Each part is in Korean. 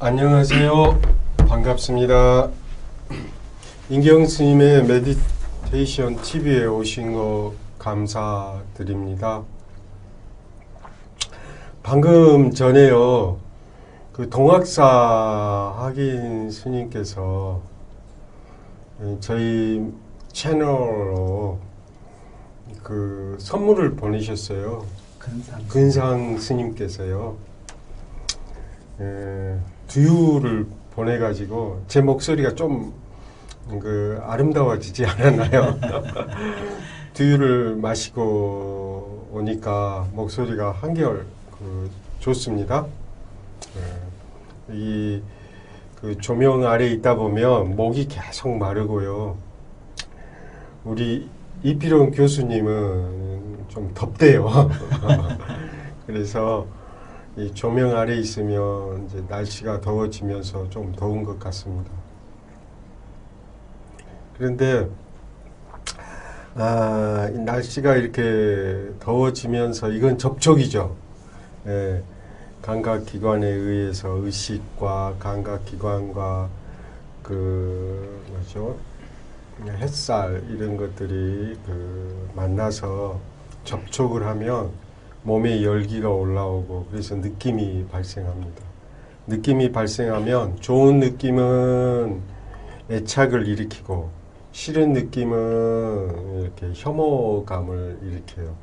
안녕하세요. 반갑습니다. 인경 스님의 메디테이션 TV에 오신 거 감사드립니다. 방금 전에요, 그 동학사 학인 스님께서 저희 채널로 그 선물을 보내셨어요. 근상 스님께서요. 두유를 보내가지고 제 목소리가 좀 아름다워지지 않았나요? 두유를 마시고 오니까 목소리가 한결 좋습니다. 이 조명 아래 있다 보면 목이 계속 마르고요. 우리 이필용 교수님은 좀 덥대요. 그래서 이 조명 아래 있으면 이제 날씨가 더워지면서 좀 더운 것 같습니다. 그런데 이 날씨가 이렇게 더워지면서 이건 접촉이죠. 예, 감각기관에 의해서 의식과 감각기관과 뭐죠? 햇살 이런 것들이 만나서 접촉을 하면 몸에 열기가 올라오고 그래서 느낌이 발생합니다. 느낌이 발생하면 좋은 느낌은 애착을 일으키고 싫은 느낌은 이렇게 혐오감을 일으켜요.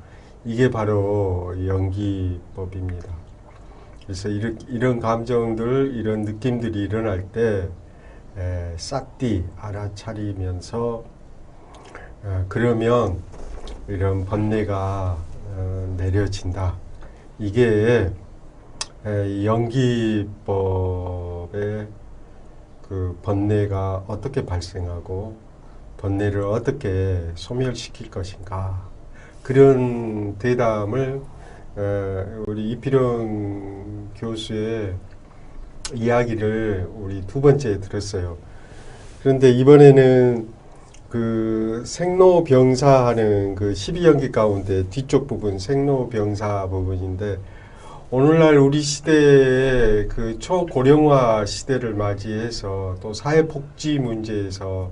이게 바로 연기법입니다. 그래서 이런 감정들, 이런 느낌들이 일어날 때 싹디 알아차리면서 그러면 이런 번뇌가 내려진다. 이게 연기법의 번뇌가 어떻게 발생하고 번뇌를 어떻게 소멸시킬 것인가, 그런 대담을 우리 이필용 교수의 이야기를 우리 두 번째 들었어요. 그런데 이번에는 생로병사하는 12연기 가운데 뒤쪽 부분, 생로병사 부분인데, 오늘날 우리 시대의 초고령화 시대를 맞이해서 또 사회복지 문제에서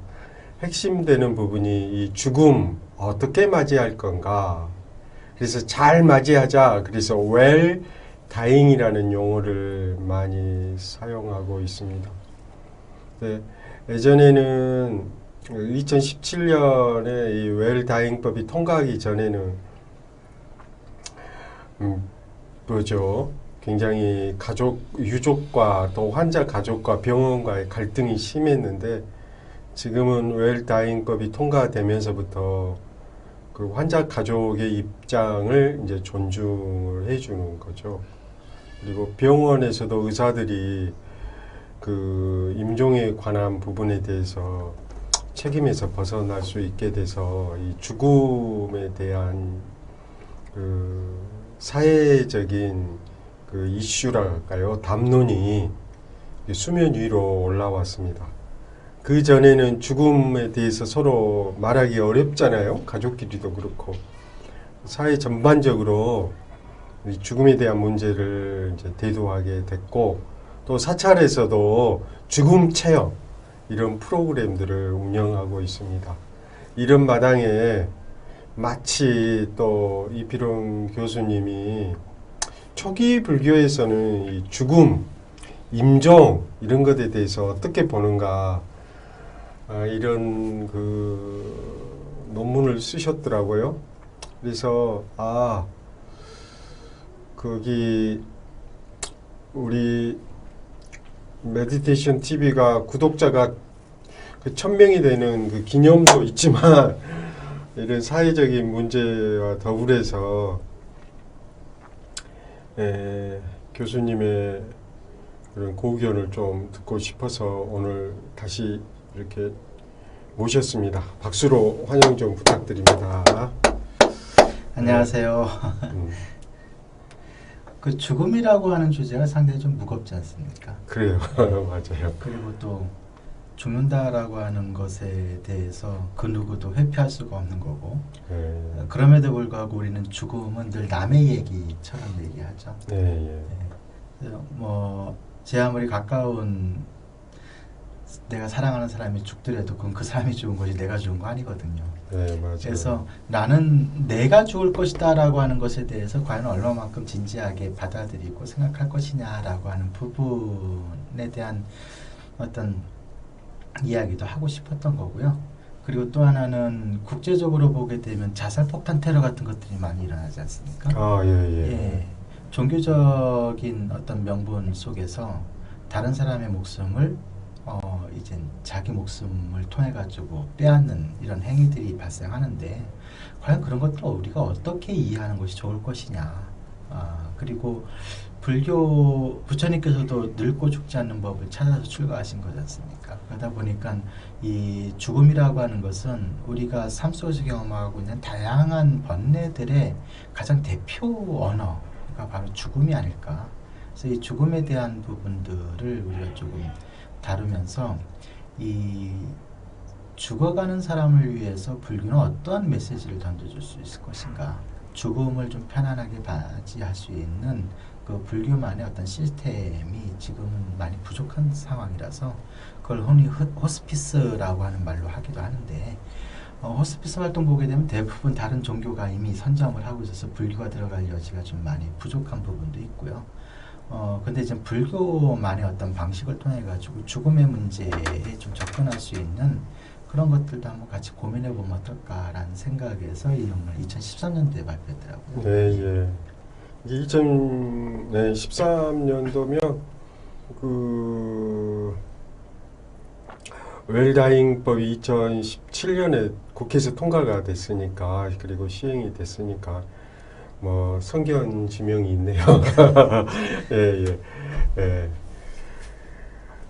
핵심되는 부분이 이 죽음 어떻게 맞이할 건가. 그래서 잘 맞이하자. 그래서 well dying이라는 용어를 많이 사용하고 있습니다. 네, 예전에는 2017년에 이 well dying법이 통과하기 전에는 뭐죠? 굉장히 유족과 또 환자 가족과 병원과의 갈등이 심했는데, 지금은 well dying법이 통과되면서부터 환자 가족의 입장을 이제 존중을 해주는 거죠. 그리고 병원에서도 의사들이 임종에 관한 부분에 대해서 책임에서 벗어날 수 있게 돼서 이 죽음에 대한 사회적인 이슈랄까요? 담론이 수면 위로 올라왔습니다. 그 전에는 죽음에 대해서 서로 말하기 어렵잖아요. 가족끼리도 그렇고. 사회 전반적으로 이 죽음에 대한 문제를 이제 대두하게 됐고, 또 사찰에서도 죽음 체험 이런 프로그램들을 운영하고 있습니다. 이런 마당에 마치 또 이필용 교수님이 초기 불교에서는 이 죽음, 임종 이런 것에 대해서 어떻게 보는가, 이런 논문을 쓰셨더라고요. 그래서 거기 우리 메디테이션 TV가 구독자가 1000명이 되는 기념도 있지만, 이런 사회적인 문제와 더불어서 교수님의 그런 고견을 좀 듣고 싶어서 오늘 다시 이렇게 모셨습니다. 박수로 환영 좀 부탁드립니다. 안녕하세요. 죽음이라고 하는 주제가 상당히 좀 무겁지 않습니까? 그래요. 맞아요. 그리고 또 죽는다라고 하는 것에 대해서 그 누구도 회피할 수가 없는 거고, 그럼에도 불구하고 우리는 죽음은 늘 남의 얘기처럼 얘기하죠. 제 아무리 가까운 내가 사랑하는 사람이 죽더라도 그건 그 사람이 죽은 것이 내가 죽은 거 아니거든요. 네, 맞아요. 그래서 나는 내가 죽을 것이다라고 하는 것에 대해서 과연 얼마만큼 진지하게 받아들이고 생각할 것이냐라고 하는 부분에 대한 어떤 이야기도 하고 싶었던 거고요. 그리고 또 하나는 국제적으로 보게 되면 자살폭탄 테러 같은 것들이 많이 일어나지 않습니까? 아, 예, 예. 예, 종교적인 어떤 명분 속에서 다른 사람의 목숨을 이제 자기 목숨을 통해 가지고 빼앗는 이런 행위들이 발생하는데 과연 그런 것들을 우리가 어떻게 이해하는 것이 좋을 것이냐. 그리고 불교 부처님께서도 늙고 죽지 않는 법을 찾아서 출가하신 거지 않습니까? 그러다 보니까 이 죽음이라고 하는 것은 우리가 삶 속에서 경험하고 있는 다양한 번뇌들의 가장 대표 언어가 바로 죽음이 아닐까. 그래서 이 죽음에 대한 부분들을 우리가 조금 다루면서 이 죽어가는 사람을 위해서 불교는 어떠한 메시지를 던져줄 수 있을 것인가, 죽음을 좀 편안하게 맞이할 수 있는 그 불교만의 어떤 시스템이 지금은 많이 부족한 상황이라서 그걸 흔히 호스피스라고 하는 말로 하기도 하는데 호스피스 활동 보게 되면 대부분 다른 종교가 이미 선점을 하고 있어서 불교가 들어갈 여지가 좀 많이 부족한 부분도 있고요. 근데 이제 불교만의 어떤 방식을 통해 가지고 죽음의 문제에 좀 접근할 수 있는 그런 것들도 한번 같이 고민해 보면 어떨까라는 생각에서 이 영을 2013년도에 발표했더라고요. 네, 예. 이게 2013년도면 그 웰다잉법이 2017년에 국회에서 통과가 됐으니까, 그리고 시행이 됐으니까 뭐 성견 지명이 있네요. 예, 예, 예.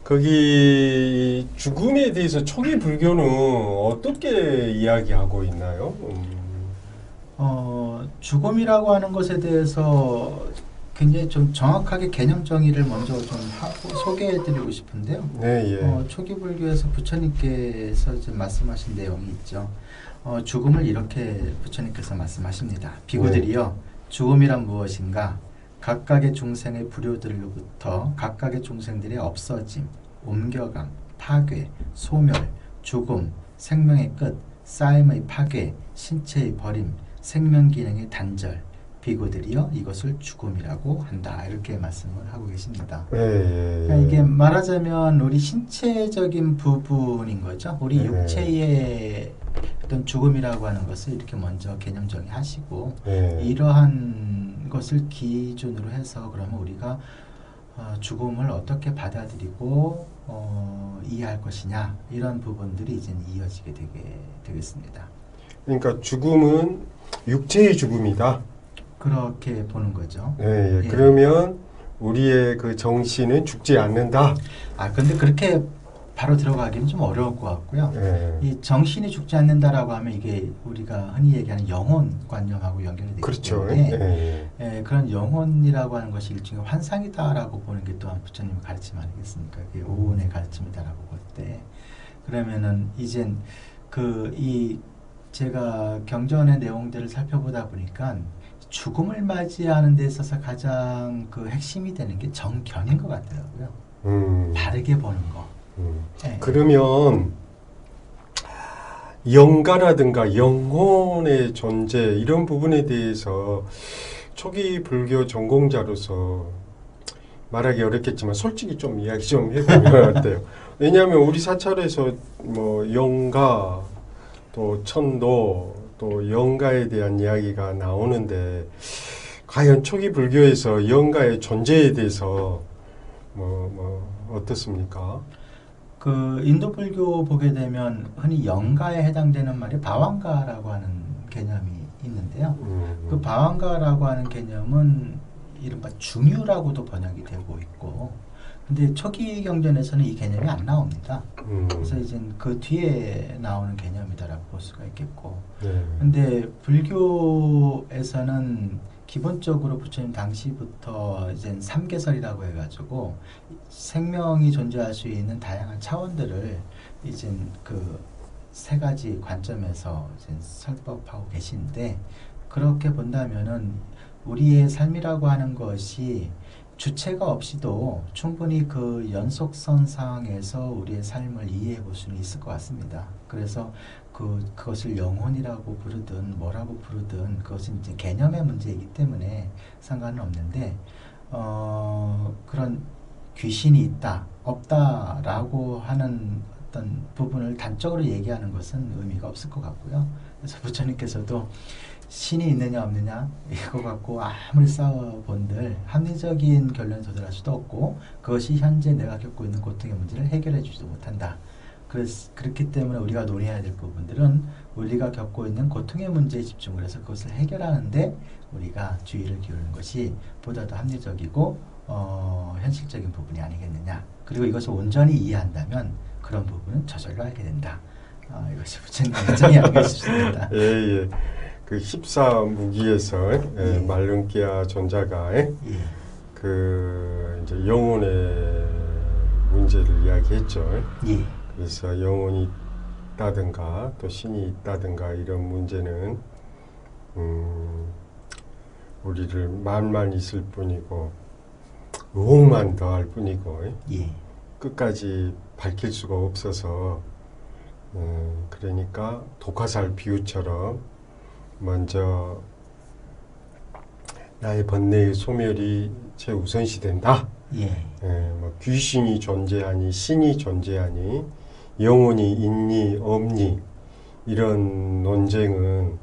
거기 죽음에 대해서 초기 불교는 어떻게 이야기하고 있나요? 죽음이라고 하는 것에 대해서 굉장히 좀 정확하게 개념 정의를 먼저 좀 하고 소개해드리고 싶은데요. 네, 예. 초기 불교에서 부처님께서 지금 말씀하신 내용이 있죠. 죽음을 이렇게 부처님께서 말씀하십니다. 비구들이여, 죽음이란 무엇인가? 각각의 중생의 불효들로부터 각각의 중생들의 없어짐, 옮겨감, 파괴, 소멸, 죽음, 생명의 끝, 쌓임의 파괴, 신체의 버림, 생명 기능의 단절, 비구들이여 이것을 죽음이라고 한다. 이렇게 말씀을 하고 계십니다. 그러니까 이게 말하자면 우리 신체적인 부분인 거죠. 우리 육체의 어떤 죽음이라고 하는 것을 이렇게 먼저 개념 정의하시고 이러한 것을 기준으로 해서 그러면 우리가 죽음을 어떻게 받아들이고 이해할 것이냐, 이런 부분들이 이제 이어지게 되겠습니다. 그러니까 죽음은 육체의 죽음이다. 그렇게 보는 거죠. 네, 예. 그러면 우리의 그 정신은 죽지 않는다. 근데 그렇게 바로 들어가기는 좀 어려울 것 같고요. 이 정신이 죽지 않는다라고 하면 이게 우리가 흔히 얘기하는 영혼관념하고 연결이 되기 그렇죠. 때문에 그런 영혼이라고 하는 것이 일종의 환상이다라고 보는 게 또한 부처님의 가르침 아니겠습니까? 그게 오온의 가르침이다라고 볼 때, 그러면은 이젠 제가 경전의 내용들을 살펴보다 보니까 죽음을 맞이하는 데 있어서 가장 그 핵심이 되는 게 정견인 것 같더라고요. 바르게 보는 거. 그러면 영가라든가 영혼의 존재, 이런 부분에 대해서 초기 불교 전공자로서 말하기 어렵겠지만 솔직히 좀 이야기 좀 해보면 어때요? 왜냐하면 우리 사찰에서 뭐 영가, 또 천도, 또 영가에 대한 이야기가 나오는데 과연 초기 불교에서 영가의 존재에 대해서 어떻습니까? 그 인도 불교 보게 되면 흔히 영가에 해당되는 말이 바왕가라고 하는 개념이 있는데요. 그 바왕가라고 하는 개념은 이른바 중유라고도 번역이 되고 있고, 근데 초기 경전에서는 이 개념이 안 나옵니다. 그래서 이제 그 뒤에 나오는 개념이다라고 볼 수가 있겠고, 근데 불교에서는 기본적으로 부처님 당시부터 이제 삼계설이라고 해가지고 생명이 존재할 수 있는 다양한 차원들을 이제 그 세 가지 관점에서 이제 설법하고 계신데, 그렇게 본다면은 우리의 삶이라고 하는 것이 주체가 없이도 충분히 그 연속선상에서 우리의 삶을 이해해 볼 수는 있을 것 같습니다. 그래서 그것을 영혼이라고 부르든 뭐라고 부르든 그것은 이제 개념의 문제이기 때문에 상관은 없는데 그런 귀신이 있다, 없다라고 하는 어떤 부분을 단적으로 얘기하는 것은 의미가 없을 것 같고요. 그래서 부처님께서도 신이 있느냐 없느냐 이거 갖고 아무리 싸워본들 합리적인 결론에 도달할 수도 없고 그것이 현재 내가 겪고 있는 고통의 문제를 해결해 주지도 못한다. 그렇기 때문에 우리가 논의해야 될 부분들은 우리가 겪고 있는 고통의 문제에 집중을 해서 그것을 해결하는데 우리가 주의를 기울이는 것이 보다 더 합리적이고 현실적인 부분이 아니겠느냐. 그리고 이것을 온전히 이해한다면 그런 부분은 저절로 알게 된다. 이것이 부처님 굉장히 알고 있습니다. 예, 예. 그 14무기에서 예. 말룬기아 존자가 예. 그 이제 영혼의 문제를 이야기했죠. 예. 그래서 영혼이 있다든가 또 신이 있다든가 이런 문제는 우리를 말만 있을 뿐이고 의혹만 더할 뿐이고 예. 끝까지 밝힐 수가 없어서 그러니까 독화살 비유처럼 먼저 나의 번뇌의 소멸이 최우선시 된다. 예. 뭐 귀신이 존재하니 신이 존재하니 영혼이 있니 없니 이런 논쟁은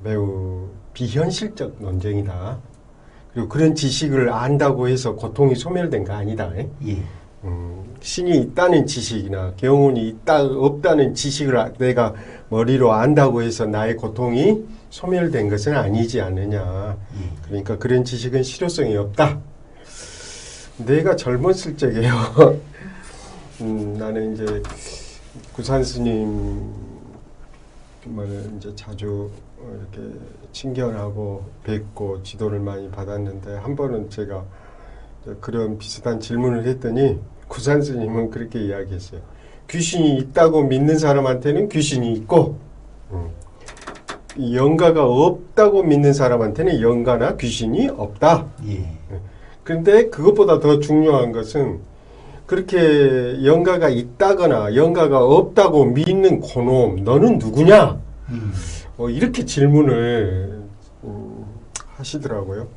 매우 비현실적 논쟁이다. 그리고 그런 지식을 안다고 해서 고통이 소멸된 거 아니다. 예. 신이 있다는 지식이나 영혼이 있다 없다는 지식을 내가 머리로 안다고 해서 나의 고통이 소멸된 것은 아니지 않느냐. 그러니까 그런 지식은 실효성이 없다. 내가 젊었을 적에요. 나는 이제 구산 스님을 이제 자주 이렇게 친견하고 뵙고 지도를 많이 받았는데 한 번은 제가 그런 비슷한 질문을 했더니 구산 스님은 그렇게 이야기했어요. 귀신이 있다고 믿는 사람한테는 귀신이 있고 영가가 없다고 믿는 사람한테는 영가나 귀신이 없다. 예. 그런데 그것보다 더 중요한 것은 그렇게 영가가 있다거나 영가가 없다고 믿는 고놈 너는 누구냐? 이렇게 질문을 하시더라고요.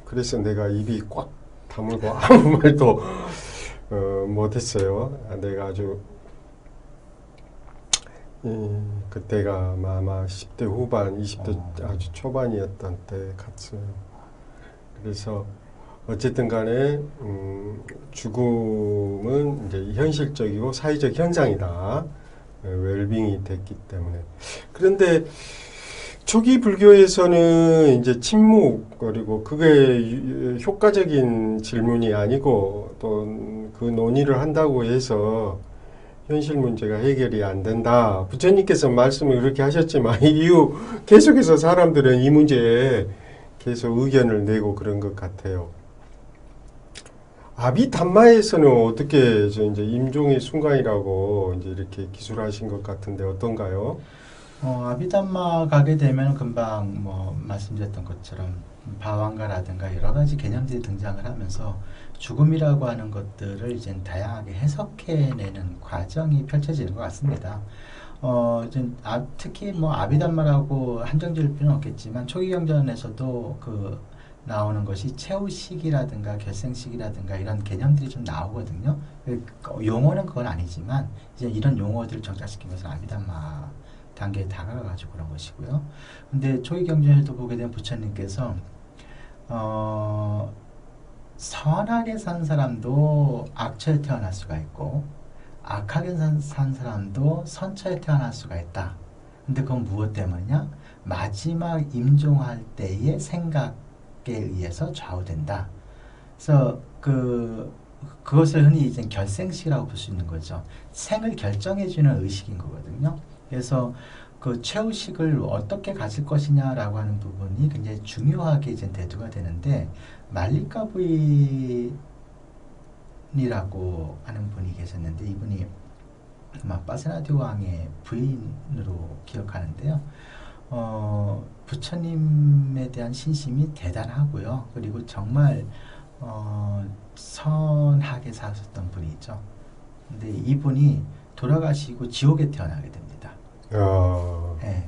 그래서 내가 입이 꽉 다물고 아무 말도 못했어요. 내가 아주 그때가 아마 10대 후반, 20대 아주 초반이었던 때 갔어요. 그래서 어쨌든 간에 죽음은 이제 현실적이고 사회적 현상이다. 웰빙이 됐기 때문에. 그런데 초기 불교에서는 이제 침묵 그리고 그게 효과적인 질문이 아니고 또 그 논의를 한다고 해서 현실 문제가 해결이 안 된다. 부처님께서 말씀을 그렇게 하셨지만 이후 계속해서 사람들은 이 문제에 계속 의견을 내고 그런 것 같아요. 아비담마에서는 어떻게 이제 임종의 순간이라고 이제 이렇게 기술하신 것 같은데 어떤가요? 아비담마 가게 되면 금방 뭐 말씀드렸던 것처럼 바왕가라든가 여러 가지 개념들이 등장을 하면서 죽음이라고 하는 것들을 이제 다양하게 해석해내는 과정이 펼쳐지는 것 같습니다. 이제 특히 뭐 아비담마라고 한정지을 필요는 없겠지만 초기 경전에서도 그 나오는 것이 최후식이라든가 결생식이라든가 이런 개념들이 좀 나오거든요. 용어는 그건 아니지만 이제 이런 용어들을 정착시킨 것은 아비담마 단계에 다가가가지고 그런 것이고요. 근데 초기 경전에도 보게 되면 부처님께서 선하게 산 사람도 악처에 태어날 수가 있고 악하게 산 사람도 선처에 태어날 수가 있다. 근데 그건 무엇 때문이냐? 마지막 임종할 때의 생각에 의해서 좌우된다. 그래서 그것을 흔히 이제 결생식이라고 볼 수 있는 거죠. 생을 결정해주는 의식인 거거든요. 그래서 그 최후식을 어떻게 가질 것이냐라고 하는 부분이 굉장히 중요하게 이제 대두가 되는데 말리카 부인이라고 하는 분이 계셨는데 이분이 아마 빠세나디 왕의 부인으로 기억하는데요. 부처님에 대한 신심이 대단하고요. 그리고 정말 선하게 사셨던 분이죠. 근데 이분이 돌아가시고 지옥에 태어나게 됩니다. 네.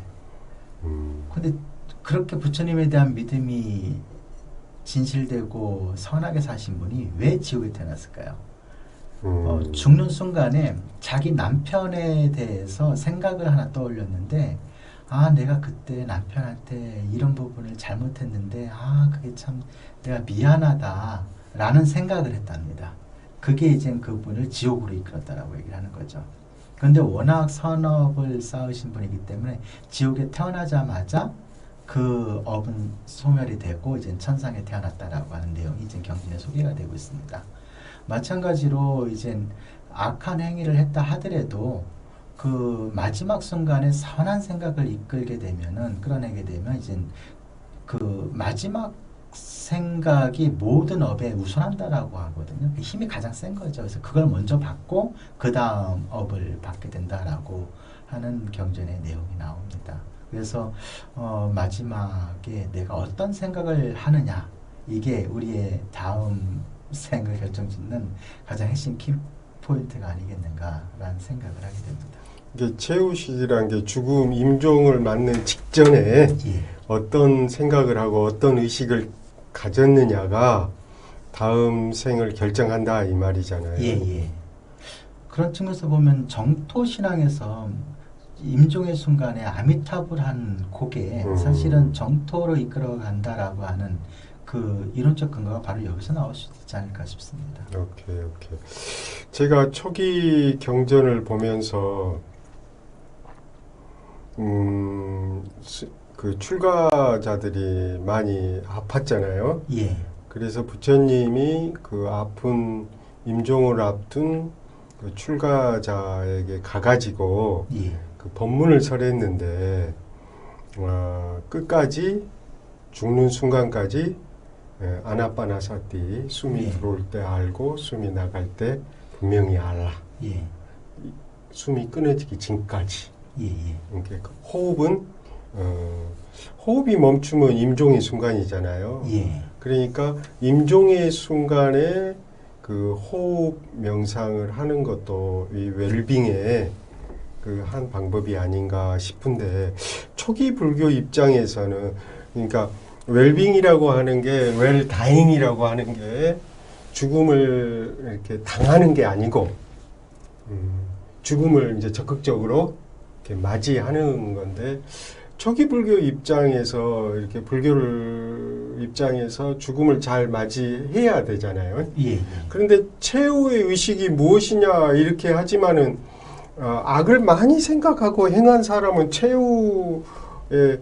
근데 그렇게 부처님에 대한 믿음이 진실되고 선하게 사신 분이 왜 지옥에 태어났을까요? 죽는 순간에 자기 남편에 대해서 생각을 하나 떠올렸는데, 아, 내가 그때 남편한테 이런 부분을 잘못했는데, 아, 그게 참 내가 미안하다 라는 생각을 했답니다. 그게 이제 그분을 지옥으로 이끌었다라고 얘기를 하는 거죠. 그런데 워낙 선업을 쌓으신 분이기 때문에 지옥에 태어나자마자 그 업은 소멸이 되고 이제 천상에 태어났다라고 하는 내용이 이제 경전에 소개가 되고 있습니다. 마찬가지로 이제 악한 행위를 했다 하더라도 그 마지막 순간에 선한 생각을 이끌게 되면은, 끌어내게 되면 이제 그 마지막 생각이 모든 업에 우선한다라고 하거든요. 힘이 가장 센 거죠. 그래서 그걸 먼저 받고 그 다음 업을 받게 된다라고 하는 경전의 내용이 나옵니다. 그래서 마지막에 내가 어떤 생각을 하느냐, 이게 우리의 다음 생을 결정짓는 가장 핵심 키포인트가 아니겠는가라는 생각을 하게 됩니다. 이게 최우식이란 게 죽음 임종을 맞는 직전에 예. 어떤 생각을 하고 어떤 의식을 가졌느냐가 다음 생을 결정한다 이 말이잖아요. 예. 그런 측면에서 보면 정토 신앙에서 임종의 순간에 아미타불 한 곡에 사실은 정토로 이끌어 간다라고 하는 그 이론적 근거가 바로 여기서 나올 수 있지 않을까 싶습니다. 오케이. 제가 초기 경전을 보면서 그 출가자들이 많이 아팠잖아요. 예. 그래서 부처님이 그 아픈 임종을 앞둔 그 출가자에게 가가지고 예. 그 법문을 설했는데 끝까지 죽는 순간까지 아나빠나사티 숨이 예. 들어올 때 알고 숨이 나갈 때 분명히 알라. 예. 숨이 끊어지기 전까지. 예. 그러니까 호흡은 호흡이 멈추면 임종의 순간이잖아요. 예. 그러니까 임종의 순간에 그 호흡 명상을 하는 것도 이 웰빙의 그 한 방법이 아닌가 싶은데, 초기 불교 입장에서는 그러니까 웰빙이라고 하는 게 웰다잉이라고 하는 게 죽음을 이렇게 당하는 게 아니고 죽음을 이제 적극적으로 이렇게 맞이하는 건데, 초기 불교 입장에서 이렇게 불교를 입장에서 죽음을 잘 맞이해야 되잖아요. 예. 그런데 최후의 의식이 무엇이냐 이렇게 하지만은 악을 많이 생각하고 행한 사람은 최후의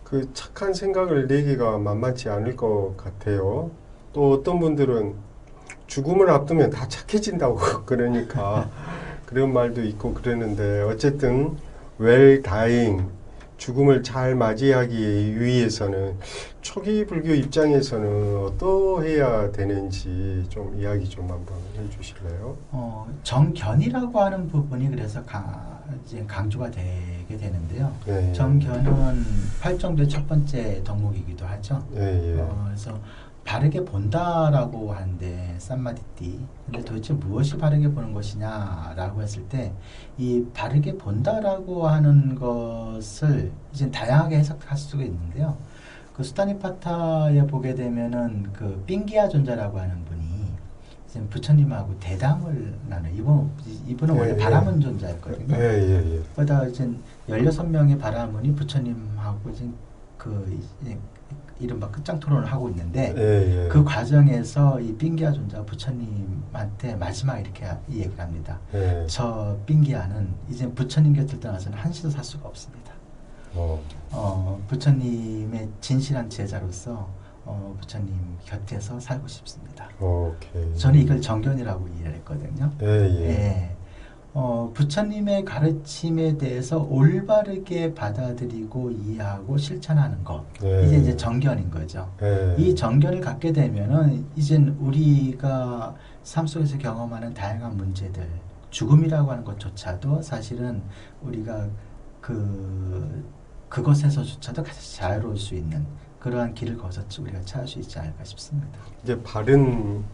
그 착한 생각을 내기가 만만치 않을 것 같아요. 또 어떤 분들은 죽음을 앞두면 다 착해진다고 그러니까 그런 말도 있고 그러는데, 어쨌든 웰다잉, 죽음을 잘 맞이하기 위해서는 초기 불교 입장에서는 어떠해야 되는지 좀 이야기 좀 한번 해주실래요? 정견이라고 하는 부분이 그래서 이제 강조가 되게 되는데요. 네. 정견은 팔정도의 첫 번째 덕목이기도 하죠. 예. 그래서 바르게 본다라고 하는데 쌈마디띠, 근데 도대체 무엇이 바르게 보는 것이냐라고 했을 때, 이 바르게 본다라고 하는 것을 이제 다양하게 해석할 수가 있는데요. 그 수타니파타에 보게 되면은 그 삥기아 존자라고 하는 분이 이제 부처님하고 대담을 나눠. 이분은 원래 바라문 존자였거든요. 예. 그러다 이제 16명의 바라문이 부처님하고 이제 이른바 끝장 토론을 하고 있는데, 그 과정에서 이 삥기아 존자가 부처님한테 마지막에 이렇게 이 얘기를 합니다. 저 삥기아는 이제 부처님 곁을 떠나서는 한시도 살 수가 없습니다. 부처님의 진실한 제자로서 부처님 곁에서 살고 싶습니다. 오케이. 저는 이걸 정견이라고 이해를 했거든요. 예. 부처님의 가르침에 대해서 올바르게 받아들이고 이해하고 실천하는 것, 이제 정견인 거죠. 이 정견을 갖게 되면은 이젠 우리가 삶 속에서 경험하는 다양한 문제들, 죽음이라고 하는 것조차도 사실은 우리가 그 그것에서조차도 가장 자유로울 수 있는 그러한 길을 거서 우리가 찾을 수 있지 않을까 싶습니다. 이제 바른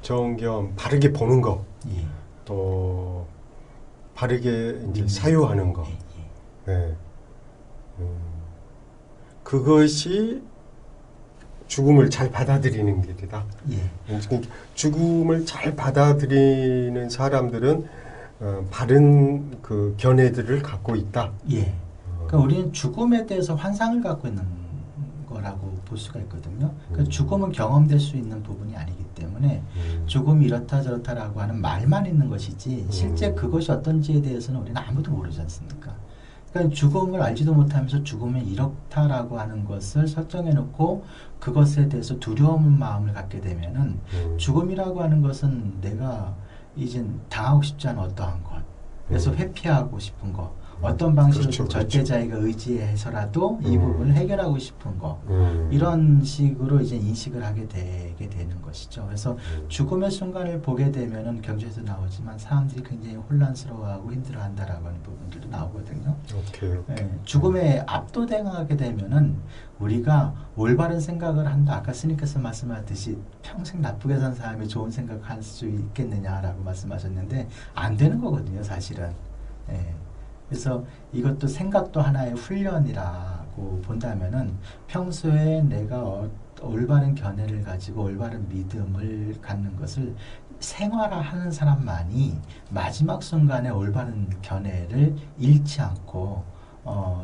정겸 바르게 보는 거, 예. 또 바르게 이제 사유하는 거, 예, 예. 네. 그것이 죽음을 잘 받아들이는 길이다. 예. 죽음을 잘 받아들이는 사람들은 바른 그 견해들을 갖고 있다. 예. 그러니까 우리는 죽음에 대해서 환상을 갖고 있는 거라고 볼 수가 있거든요. 그러니까 죽음은 경험될 수 있는 부분이 아니기 때문에 죽음이 이렇다 저렇다라고 하는 말만 있는 것이지 실제 그것이 어떤지에 대해서는 우리는 아무도 모르지 않습니까? 그러니까 죽음을 알지도 못하면서 죽음은 이렇다라고 하는 것을 설정해 놓고 그것에 대해서 두려운 마음을 갖게 되면은 죽음이라고 하는 것은 내가 이젠 당하고 싶지 않은 어떠한 것, 그래서 회피하고 싶은 것, 어떤 방식으로 그렇죠, 절대자에게 의지해서라도 이 부분을 해결하고 싶은 거, 이런 식으로 이제 인식을 하게 되게 되는 것이죠. 그래서 죽음의 순간을 보게 되면은 경제에서 나오지만 사람들이 굉장히 혼란스러워하고 힘들어한다라고 하는 부분들도 나오거든요. 오케이. 예, 죽음에 압도당하게 되면은 우리가 올바른 생각을 한다. 아까 스님께서 말씀하셨듯이 평생 나쁘게 산 사람이 좋은 생각할 수 있겠느냐라고 말씀하셨는데 안 되는 거거든요, 사실은. 예. 그래서 이것도 생각도 하나의 훈련이라고 본다면은 평소에 내가 올바른 견해를 가지고 올바른 믿음을 갖는 것을 생활화하는 사람만이 마지막 순간에 올바른 견해를 잃지 않고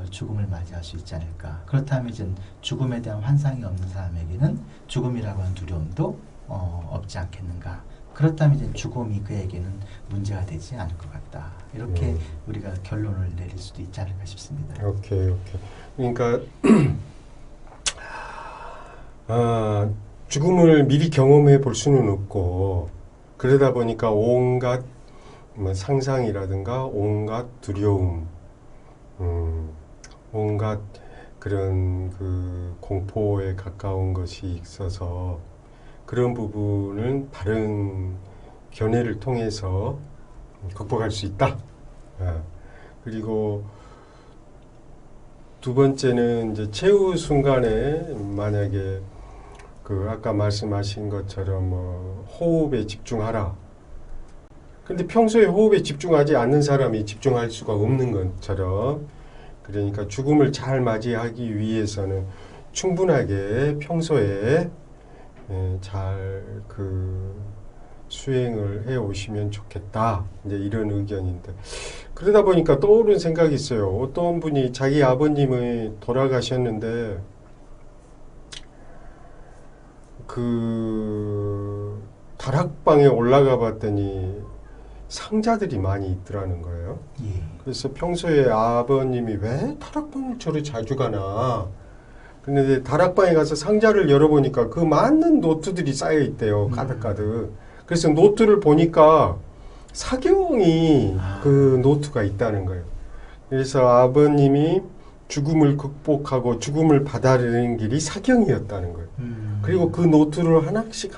죽음을 맞이할 수 있지 않을까. 그렇다면 이제 죽음에 대한 환상이 없는 사람에게는 죽음이라고 하는 두려움도 없지 않겠는가. 그렇다면 이제 죽음이 그에게는 문제가 되지 않을 것 같다. 이렇게 우리가 결론을 내릴 수도 있지 않을까 싶습니다. 오케이. 그러니까 죽음을 미리 경험해 볼 수는 없고 그러다 보니까 온갖 상상이라든가 온갖 두려움, 온갖 그런 그 공포에 가까운 것이 있어서 그런 부분은 바른 견해를 통해서 극복할 수 있다. 그리고 두 번째는 이제 최후 순간에 만약에 그 아까 말씀하신 것처럼 호흡에 집중하라. 근데 평소에 호흡에 집중하지 않는 사람이 집중할 수가 없는 것처럼 그러니까 죽음을 잘 맞이하기 위해서는 충분하게 평소에 잘 그 수행을 해 오시면 좋겠다. 이제 이런 의견인데 그러다 보니까 떠오른 생각이 있어요. 어떤 분이 자기 아버님이 돌아가셨는데 그 다락방에 올라가 봤더니 상자들이 많이 있더라는 거예요. 예. 그래서 평소에 아버님이 왜 다락방을 저리 자주 가나. 근데 다락방에 가서 상자를 열어보니까 그 많은 노트들이 쌓여 있대요. 가득가득. 그래서 노트를 보니까 사경이 그 노트가 있다는 거예요. 그래서 아버님이 죽음을 극복하고 죽음을 받아들이는 길이 사경이었다는 거예요. 그리고 그 노트를 하나씩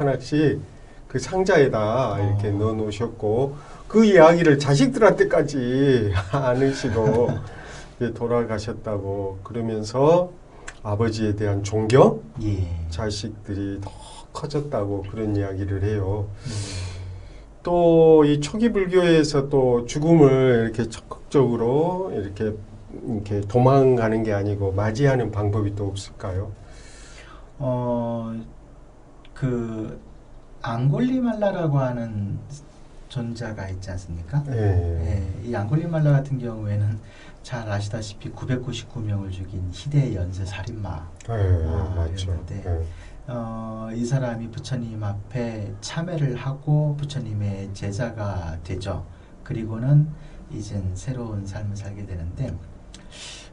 그 상자에다 이렇게 넣어 놓으셨고 그 이야기를 자식들한테까지 안으시고 돌아가셨다고 그러면서 아버지에 대한 존경, 자식들이 더 커졌다고 그런 이야기를 해요. 또 이 초기 불교에서 또 죽음을 이렇게 적극적으로 이렇게 도망가는 게 아니고 맞이하는 방법이 또 없을까요? 그 앙골리말라라고 하는 존자가 있지 않습니까? 이 앙골리말라 같은 경우에는 잘 아시다시피 999명을 죽인 희대의 연쇄 살인마였는데 이 사람이 부처님 앞에 참회를 하고 부처님의 제자가 되죠. 그리고는 이젠 새로운 삶을 살게 되는데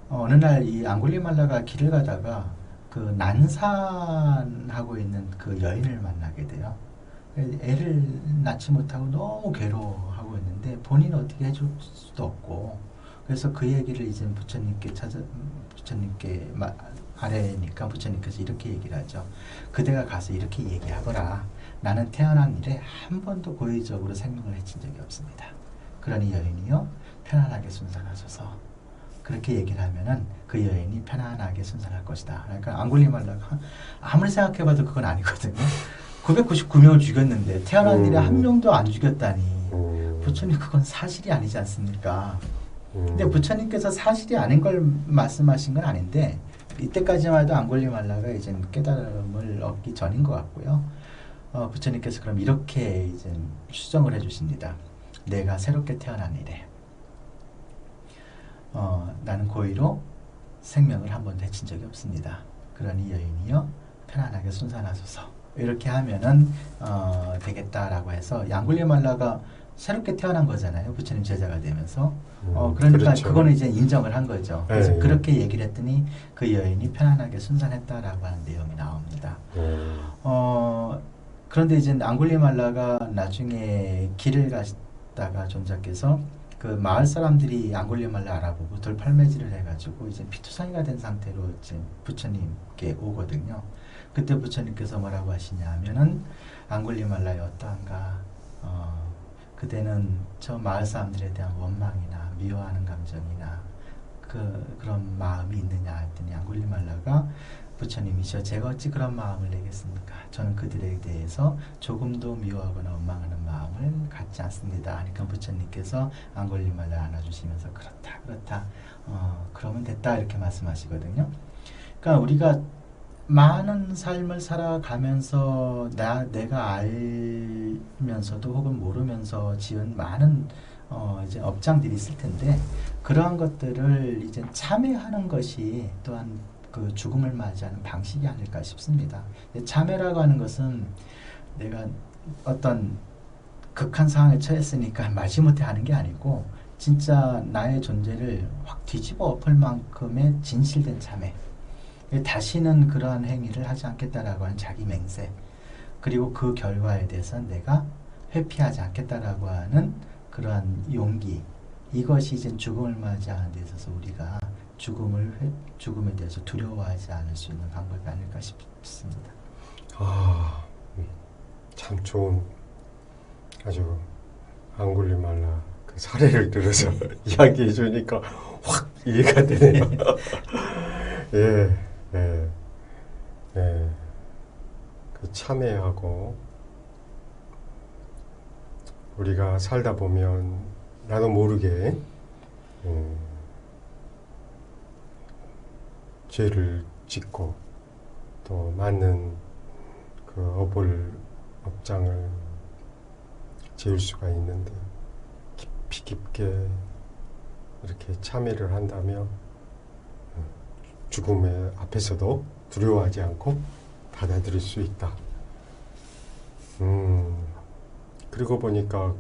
어느 날 이 앙골리말라가 길을 가다가 그 난산하고 있는 그 여인을 만나게 돼요. 애를 낳지 못하고 너무 괴로워하고 있는데 본인은 어떻게 해줄 수도 없고 그래서 그 얘기를 이제 부처님께 아래니까 부처님께서 이렇게 얘기를 하죠. 그대가 가서 이렇게 얘기하거라. 나는 태어난 이래 한 번도 고의적으로 생명을 해친 적이 없습니다. 그러니 여인이요 편안하게 순산하소서. 그렇게 얘기를 하면은 그 여인이 편안하게 순산할 것이다. 그러니까 앙굴리말라가 아무리 생각해봐도 그건 아니거든요. 999명을 죽였는데 태어난 일에 한 명도 안 죽였다니 부처님 그건 사실이 아니지 않습니까? 근데 부처님께서 사실이 아닌 걸 말씀하신 건 아닌데 이때까지만 해도 앙굴리말라가 이제 깨달음을 얻기 전인 것 같고요. 부처님께서 그럼 이렇게 이제 수정을 해주십니다. 내가 새롭게 태어난 이래. 나는 고의로 생명을 한 번도 해친 적이 없습니다. 그러니 여인이여 편안하게 순산하소서. 이렇게 하면은 되겠다라고 해서 앙굴리말라가 새롭게 태어난 거잖아요. 부처님 제자가 되면서. 그러니까 그렇죠. 그거는 이제 인정을 한 거죠. 그래서 네. 그렇게 얘기를 했더니 그 여인이 편안하게 순산했다라고 하는 내용이 나옵니다. 그런데 이제 앙굴리말라가 나중에 길을 가다가 존자께서 그 마을 사람들이 앙굴리말라 알아보고 돌팔매질을 해가지고 이제 피투성이가 된 상태로 이제 부처님께 오거든요. 그때 부처님께서 뭐라고 하시냐면은 앙굴리말라의 어떠한가 그대는 저 마을 사람들에 대한 원망이나 미워하는 감정이나 그런 마음이 있느냐 했더니 앙굴리말라가 부처님이시여 제가 어찌 그런 마음을 내겠습니까? 저는 그들에 대해서 조금도 미워하거나 원망하는 마음을 갖지 않습니다. 하니까 부처님께서 앙굴리말라 안아주시면서 그렇다 그러면 됐다 이렇게 말씀하시거든요. 그러니까 우리가 많은 삶을 살아가면서 내가 알면서도 혹은 모르면서 지은 많은 이제 업장들이 있을 텐데 그러한 것들을 이제 참회하는 것이 또한 그 죽음을 맞이하는 방식이 아닐까 싶습니다. 참회라고 하는 것은 내가 어떤 극한 상황에 처했으니까 마지못해 하는 게 아니고 진짜 나의 존재를 확 뒤집어 엎을 만큼의 진실된 참회. 다시는 그러한 행위를 하지 않겠다라고 하는 자기 맹세. 그리고 그 결과에 대해서 내가 회피하지 않겠다라고 하는 그러한 용기. 이것이 이제 죽음을 맞이하는 데 있어서 우리가 죽음에 대해서 두려워하지 않을 수 있는 방법이 아닐까 싶습니다. 참 좋은 아주 앙굴리말라 그 사례를 들어서 이야기해 주니까 확 이해가 되네요. 그 참회하고 우리가 살다 보면 나도 모르게 죄를 짓고 또 맞는 그 업을 업장을 지을 수가 있는데 깊이 깊게 이렇게 참회를 한다면 죽음의 앞에서도 두려워하지 않고 받아들일 수 있다. 그리고 보니까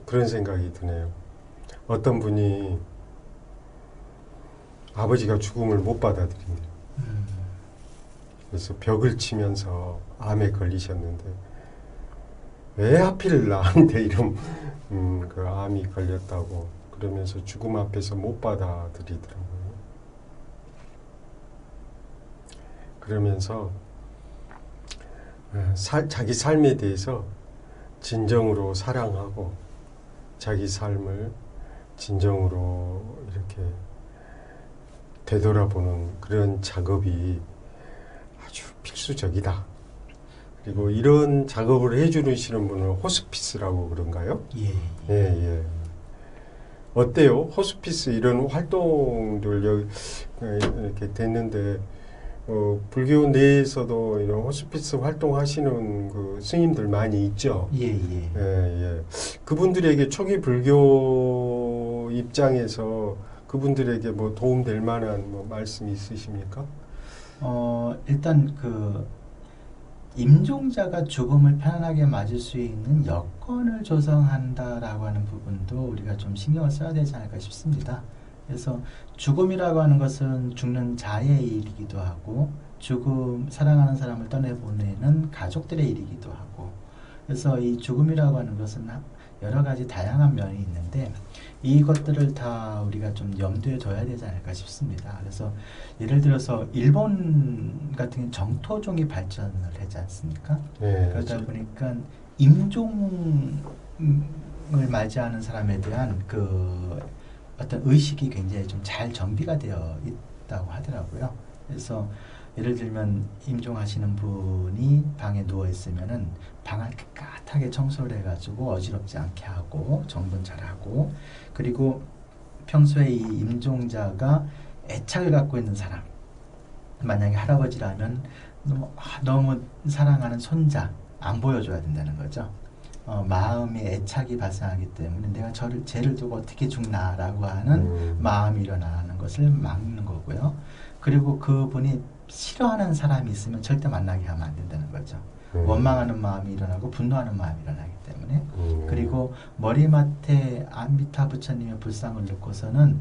그런 생각이 드네요. 어떤 분이 아버지가 죽음을 못 받아들인대요. 그래서 벽을 치면서 암에 걸리셨는데 왜 하필 나한테 이런 그 암이 걸렸다고 그러면서 죽음 앞에서 못 받아들이더라고요. 그러면서 자기 삶에 대해서 진정으로 사랑하고 자기 삶을 진정으로 이렇게 되돌아보는 그런 작업이 아주 필수적이다. 그리고 이런 작업을 해주시는 분은 호스피스라고 그런가요? 예. 어때요? 호스피스 이런 활동들 이렇게 됐는데 불교 내에서도 이런 호스피스 활동하시는 그 스님들 많이 있죠. 예. 그분들에게 초기 불교 입장에서 그분들에게 뭐 도움될 만한 뭐 말씀이 있으십니까? 일단 그 임종자가 죽음을 편안하게 맞을 수 있는 여건을 조성한다라고 하는 부분도 우리가 좀 신경을 써야 되지 않을까 싶습니다. 그래서 죽음이라고 하는 것은 죽는 자의 일이기도 하고 사랑하는 사람을 떠내보내는 가족들의 일이기도 하고 그래서 이 죽음이라고 하는 것은 여러 가지 다양한 면이 있는데 이것들을 다 우리가 좀 염두에 둬야 되지 않을까 싶습니다. 그래서 예를 들어서 일본 같은 경우는 정토종이 발전을 하지 않습니까? 네, 그러다 보니까 임종을 맞이하는 사람에 대한 그 어떤 의식이 굉장히 좀 잘 정비가 되어 있다고 하더라고요. 그래서 예를 들면 임종하시는 분이 방에 누워 있으면은 방을 깨끗하게 청소를 해가지고 어지럽지 않게 하고 정돈 잘하고, 그리고 평소에 이 임종자가 애착을 갖고 있는 사람, 만약에 할아버지라면 너무 사랑하는 손자 안 보여줘야 된다는 거죠. 마음의 애착이 발생하기 때문에 내가 쟤를 두고 어떻게 죽나라고 하는 마음이 일어나는 것을 막는 거고요. 그리고 그분이 싫어하는 사람이 있으면 절대 만나게 하면 안 된다는 거죠. 원망하는 마음이 일어나고 분노하는 마음이 일어나기 때문에. 그리고 머리맡에 아미타 부처님의 불상을 놓고서는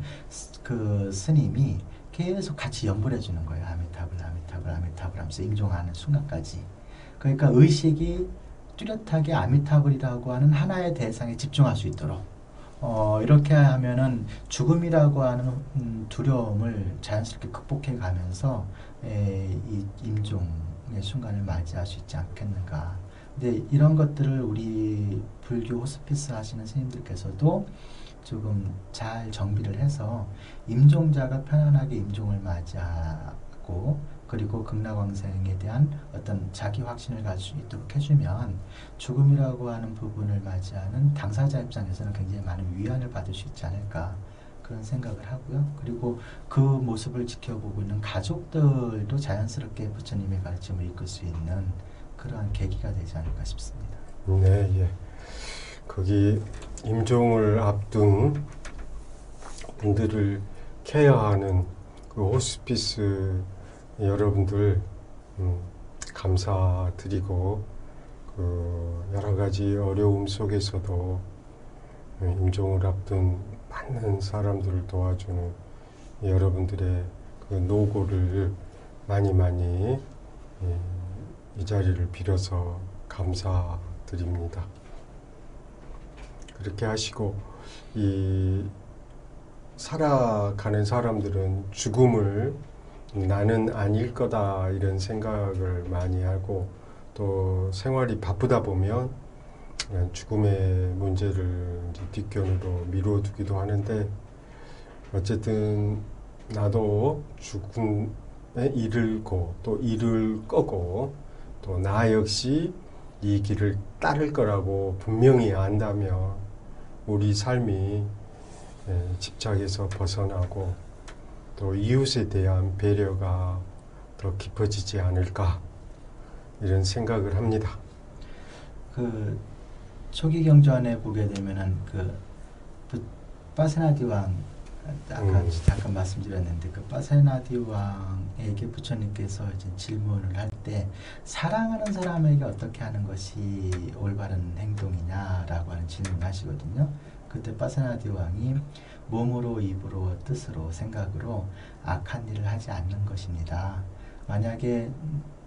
그 스님이 계속 같이 연불해 주는 거예요. 아미타불 아미타불 아미타불 하면서 임종하는 순간까지. 그러니까 의식이 뚜렷하게 아미타불이라고 하는 하나의 대상에 집중할 수 있도록 이렇게 하면은 죽음이라고 하는 두려움을 자연스럽게 극복해 가면서 이 임종의 순간을 맞이할 수 있지 않겠는가. 근데 이런 것들을 우리 불교 호스피스 하시는 스님들께서도 조금 잘 정비를 해서 임종자가 편안하게 임종을 맞이하고, 그리고 극락왕생에 대한 어떤 자기 확신을 가질 수 있도록 해주면 죽음이라고 하는 부분을 맞이하는 당사자 입장에서는 굉장히 많은 위안을 받을 수 있지 않을까, 그런 생각을 하고요. 그리고 그 모습을 지켜보고 있는 가족들도 자연스럽게 부처님의 가르침을 이끌 수 있는 그러한 계기가 되지 않을까 싶습니다. 네, 예. 거기 임종을 앞둔 분들을 케어하는 그 호스피스 여러분들 감사드리고, 그 여러 가지 어려움 속에서도 임종을 앞둔 많은 사람들을 도와주는 여러분들의 그 노고를 많이 이 자리를 빌어서 감사드립니다. 그렇게 하시고, 이 살아가는 사람들은 죽음을 나는 아닐 거다 이런 생각을 많이 하고, 또 생활이 바쁘다 보면 죽음의 문제를 이제 뒷견으로 미뤄두기도 하는데, 어쨌든 나도 죽음에 이르고 또 이를 거고, 또 나 역시 이 길을 따를 거라고 분명히 안다면 우리 삶이 집착에서 벗어나고 또 이웃에 대한 배려가 더 깊어지지 않을까, 이런 생각을 합니다. 그 초기 경전에 보게 되면은 빠세나디 왕, 아까 잠깐 말씀드렸는데, 그 빠세나디 왕에게 부처님께서 이제 질문을 할 때 사랑하는 사람에게 어떻게 하는 것이 올바른 행동이냐라고 하는 질문을 하시거든요. 그때 빠세나디 왕이 몸으로, 입으로, 뜻으로, 생각으로 악한 일을 하지 않는 것입니다. 만약에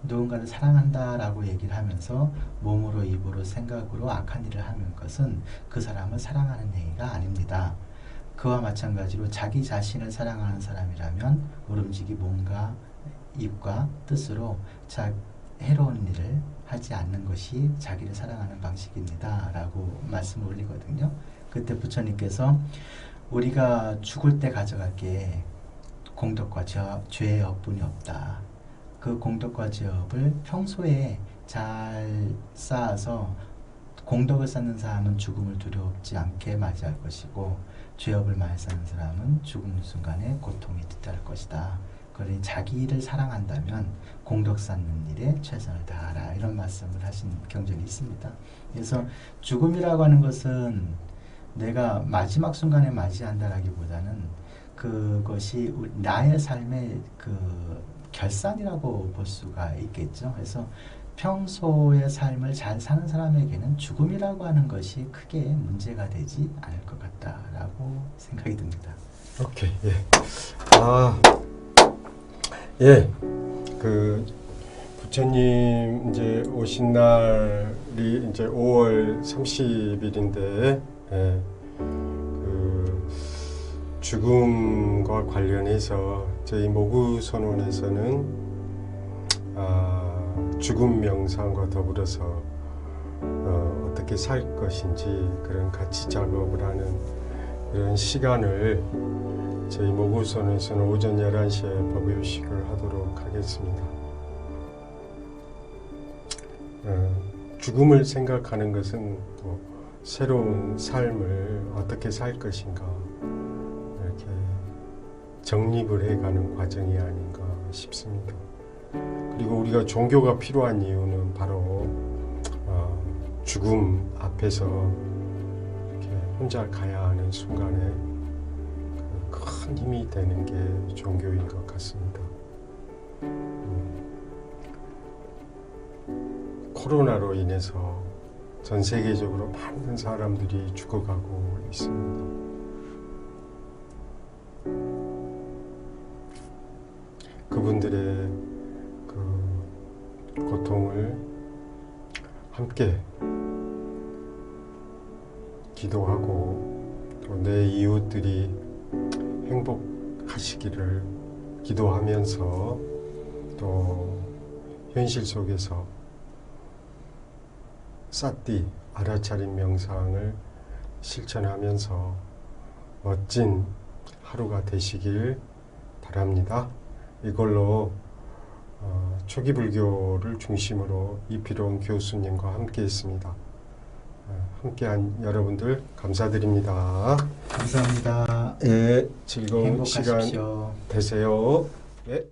누군가를 사랑한다라고 얘기를 하면서 몸으로, 입으로, 생각으로 악한 일을 하는 것은 그 사람을 사랑하는 행위가 아닙니다. 그와 마찬가지로 자기 자신을 사랑하는 사람이라면 모름지기 몸과 입과 뜻으로 해로운 일을 하지 않는 것이 자기를 사랑하는 방식입니다 라고 말씀을 올리거든요. 그때 부처님께서 우리가 죽을 때 가져갈 게 공덕과 죄의 업뿐이 없다. 그 공덕과 죄업을 평소에 잘 쌓아서 공덕을 쌓는 사람은 죽음을 두렵지 않게 맞이할 것이고, 죄업을 많이 쌓는 사람은 죽음 순간에 고통이 뒤따를 것이다. 그러니 자기를 사랑한다면 공덕 쌓는 일에 최선을 다하라, 이런 말씀을 하신 경전이 있습니다. 그래서 죽음이라고 하는 것은 내가 마지막 순간에 맞이한다라기보다는 그것이 나의 삶의 그 결산이라고 볼 수가 있겠죠. 그래서 평소의 삶을 잘 사는 사람에게는 죽음이라고 하는 것이 크게 문제가 되지 않을 것 같다라고 생각이 듭니다. 오케이, 예. 예. 그 부처님 이제 오신 날이 이제 5월 30일인데, 예. 그 죽음과 관련해서 저희 모구선원에서는 죽음 명상과 더불어서 어떻게 살 것인지 그런 같이 작업을 하는 그런 시간을 저희 모구선에서는 오전 11시에 법요식을 하도록 하겠습니다. 죽음을 생각하는 것은 또 새로운 삶을 어떻게 살 것인가 이렇게 정립을 해가는 과정이 아닌가 싶습니다. 그리고 우리가 종교가 필요한 이유는 바로 죽음 앞에서 이렇게 혼자 가야 하는 순간에 큰 힘이 되는 게 종교인 것 같습니다. 코로나로 인해서 전 세계적으로 많은 사람들이 죽어가고 있습니다. 그분들의 그 고통을 함께 기도하고 또 내 이웃들이 행복하시기를 기도하면서 또 현실 속에서 사띠 알아차림 명상을 실천하면서 멋진 하루가 되시길 바랍니다. 이걸로 초기 불교를 중심으로 이필용 교수님과 함께 했습니다. 함께한 여러분들 감사드립니다. 감사합니다. 즐거운 시간 행복하십시오. 되세요. 네.